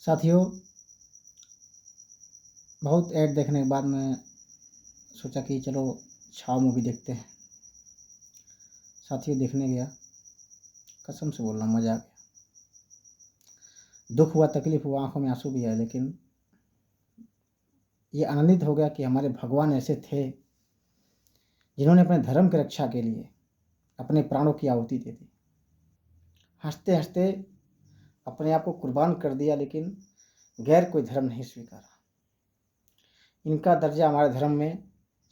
साथियों, बहुत ऐड देखने के बाद मैं सोचा कि चलो छावा मूवी देखते हैं। साथियों, देखने गया, कसम से बोल रहा हूँ, मज़ा आ गया। दुख हुआ, तकलीफ़ हुआ, आंखों में आंसू भी आए, लेकिन ये आनंदित हो गया कि हमारे भगवान ऐसे थे जिन्होंने अपने धर्म की रक्षा के लिए अपने प्राणों की आहुति दे दी। हंसते हंसते अपने आप को कुर्बान कर दिया, लेकिन गैर कोई धर्म नहीं स्वीकारा। इनका दर्जा हमारे धर्म में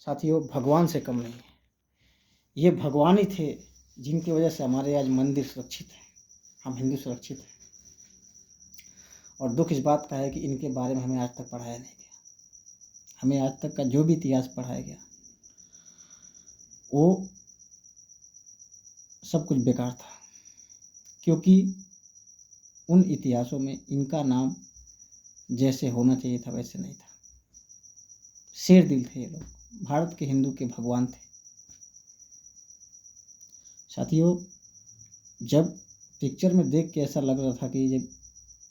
साथियों भगवान से कम नहीं है। ये भगवान ही थे जिनकी वजह से हमारे आज मंदिर सुरक्षित है, हम हिंदू सुरक्षित हैं। और दुख इस बात का है कि इनके बारे में हमें आज तक पढ़ाया नहीं गया। हमें आज तक का जो भी इतिहास पढ़ाया गया वो सब कुछ बेकार था, क्योंकि उन इतिहासों में इनका नाम जैसे होना चाहिए था वैसे नहीं था। शेर दिल थे ये लोग, भारत के हिंदू के भगवान थे। साथियों, जब पिक्चर में देख के ऐसा लग रहा था कि जब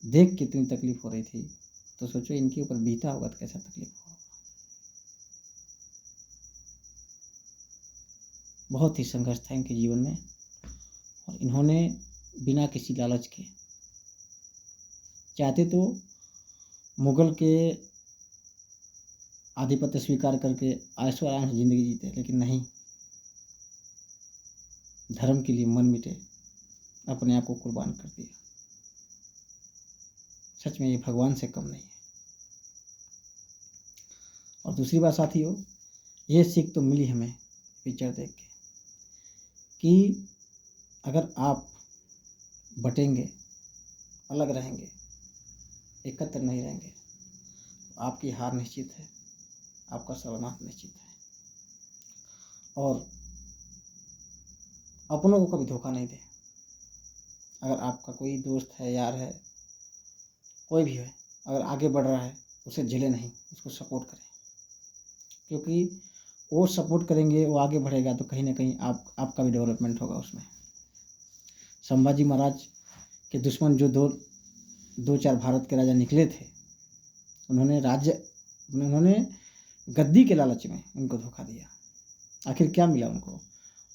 देख के इतनी तकलीफ हो रही थी, तो सोचो इनके ऊपर बीता होगा तो कैसा तकलीफ होगा। बहुत ही संघर्ष था इनके जीवन में, और इन्होंने बिना किसी लालच के चाहते तो मुगल के आधिपत्य स्वीकार करके ऐशो आराम से जिंदगी जीते, लेकिन नहीं, धर्म के लिए मन मिटे, अपने आप को कुर्बान कर दिया। सच में ये भगवान से कम नहीं है। और दूसरी बात साथियों, ये सीख तो मिली हमें पिक्चर देख के कि अगर आप बटेंगे, अलग रहेंगे, एकत्र नहीं रहेंगे, तो आपकी हार निश्चित है, आपका सर्वनाश निश्चित है। और अपनों को कभी धोखा नहीं दें। अगर आपका कोई दोस्त है, यार है, कोई भी है, अगर आगे बढ़ रहा है, उसे झेले नहीं, उसको सपोर्ट करें, क्योंकि वो सपोर्ट करेंगे, वो आगे बढ़ेगा तो कहीं ना कहीं आपका भी डेवलपमेंट होगा उसमें। संभाजी महाराज के दुश्मन जो दो चार भारत के राजा निकले थे, उन्होंने गद्दी के लालच में उनको धोखा दिया। आखिर क्या मिला उनको?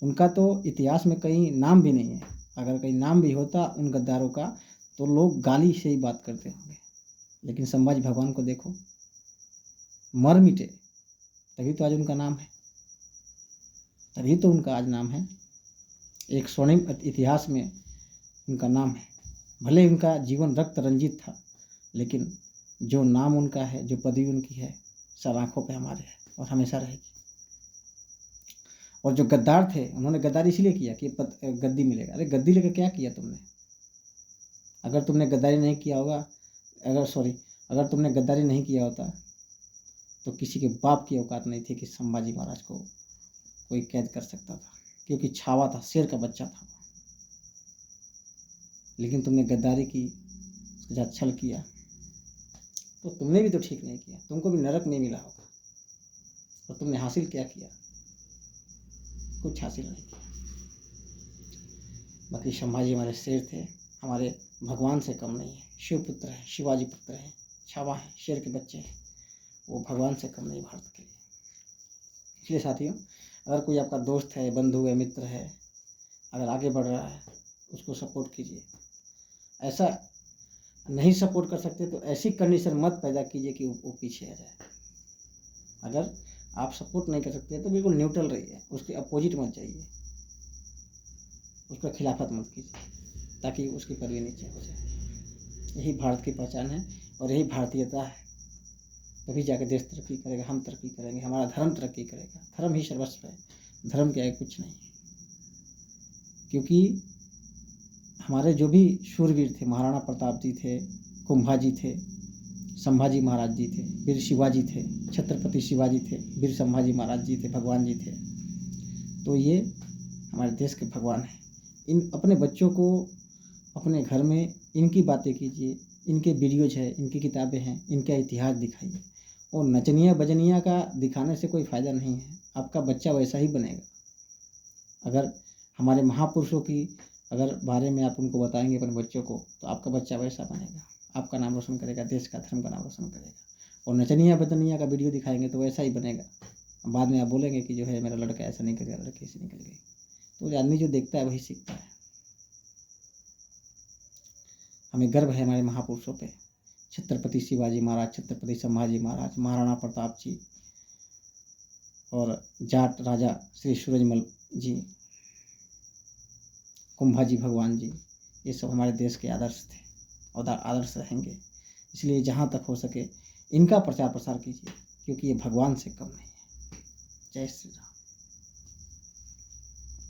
उनका तो इतिहास में कहीं नाम भी नहीं है। अगर कहीं नाम भी होता उन गद्दारों का, तो लोग गाली से ही बात करते होंगे। लेकिन संभाजी भगवान को देखो, मर मिटे, तभी तो आज उनका नाम है, तभी तो उनका आज नाम है। एक स्वर्णिम इतिहास में उनका नाम है। भले उनका जीवन रक्त रंजित था, लेकिन जो नाम उनका है, जो पदवी उनकी है, सब आंखों पे हमारे है और हमेशा रहेगी। और जो गद्दार थे, उन्होंने गद्दारी इसलिए किया कि गद्दी मिलेगा। अरे गद्दी लेकर क्या किया तुमने? अगर तुमने गद्दारी नहीं किया होगा, अगर तुमने गद्दारी नहीं किया होता तो किसी के बाप की औकात नहीं थी कि संभाजी महाराज को कोई कैद कर सकता था, क्योंकि छावा था, शेर का बच्चा था। लेकिन तुमने गद्दारी की, उसके साथ छल किया, तो तुमने भी तो ठीक नहीं किया, तुमको भी नरक नहीं मिला होगा। और तुमने हासिल क्या किया? कुछ हासिल नहीं किया। बाकी संभाजी हमारे शेर थे, हमारे भगवान से कम नहीं है। शिव पुत्र है, शिवाजी पुत्र है, छावा है, शेर के बच्चे हैं, वो भगवान से कम नहीं भारत के लिए। इसलिए साथियों, अगर कोई आपका दोस्त है, बंधु है, मित्र है, अगर आगे बढ़ रहा है, उसको सपोर्ट कीजिए। ऐसा नहीं सपोर्ट कर सकते तो ऐसी कंडीशन मत पैदा कीजिए कि वो पीछे आ जाए। अगर आप सपोर्ट नहीं कर सकते तो बिल्कुल न्यूट्रल रहिए, उसके अपोजिट मत जाइए, उसका खिलाफत मत कीजिए, ताकि उसकी पदवी नीचे हो जाए। यही भारत की पहचान है और यही भारतीयता है। तभी जाकर देश तरक्की करेगा, हम तरक्की करेंगे, हमारा धर्म तरक्की करेगा। धर्म ही सर्वस्व है, धर्म क्या है? कुछ नहीं। क्योंकि हमारे जो भी शूरवीर थे, महाराणा प्रताप जी थे, कुंभा थे, संभाजी महाराज जी थे, वीर शिवाजी थे, छत्रपति शिवाजी थे, वीर संभाजी महाराज जी थे, भगवान जी थे, तो ये हमारे देश के भगवान हैं। इन अपने बच्चों को अपने घर में इनकी बातें कीजिए, इनके वीडियोज है, इनकी किताबें हैं, इनका इतिहास दिखाइए। और नचनिया बजनिया का दिखाने से कोई फ़ायदा नहीं है, आपका बच्चा वैसा ही बनेगा। अगर हमारे महापुरुषों की अगर बारे में आप उनको बताएंगे अपने बच्चों को, तो आपका बच्चा वैसा बनेगा। आपका नाम रोशन करेगा, देश का धर्म का नाम रोशन करेगा। और नचनिया बदनिया का वीडियो दिखाएंगे तो वैसा ही बनेगा। बाद में आप बोलेंगे कि जो है मेरा लड़का ऐसा नहीं करेगा, लड़की ऐसी निकल गई। तो आदमी जो देखता है वही सीखता है। हमें गर्व है हमारे महापुरुषों पे, छत्रपति शिवाजी महाराज, छत्रपति संभाजी महाराज, महाराणा प्रताप जी और जाट राजा श्री सूरजमल जी, कुंभाजी भगवान जी, ये सब हमारे देश के आदर्श थे और आदर्श रहेंगे। इसलिए जहाँ तक हो सके इनका प्रचार प्रसार कीजिए, क्योंकि ये भगवान से कम नहीं है। जय श्री राम।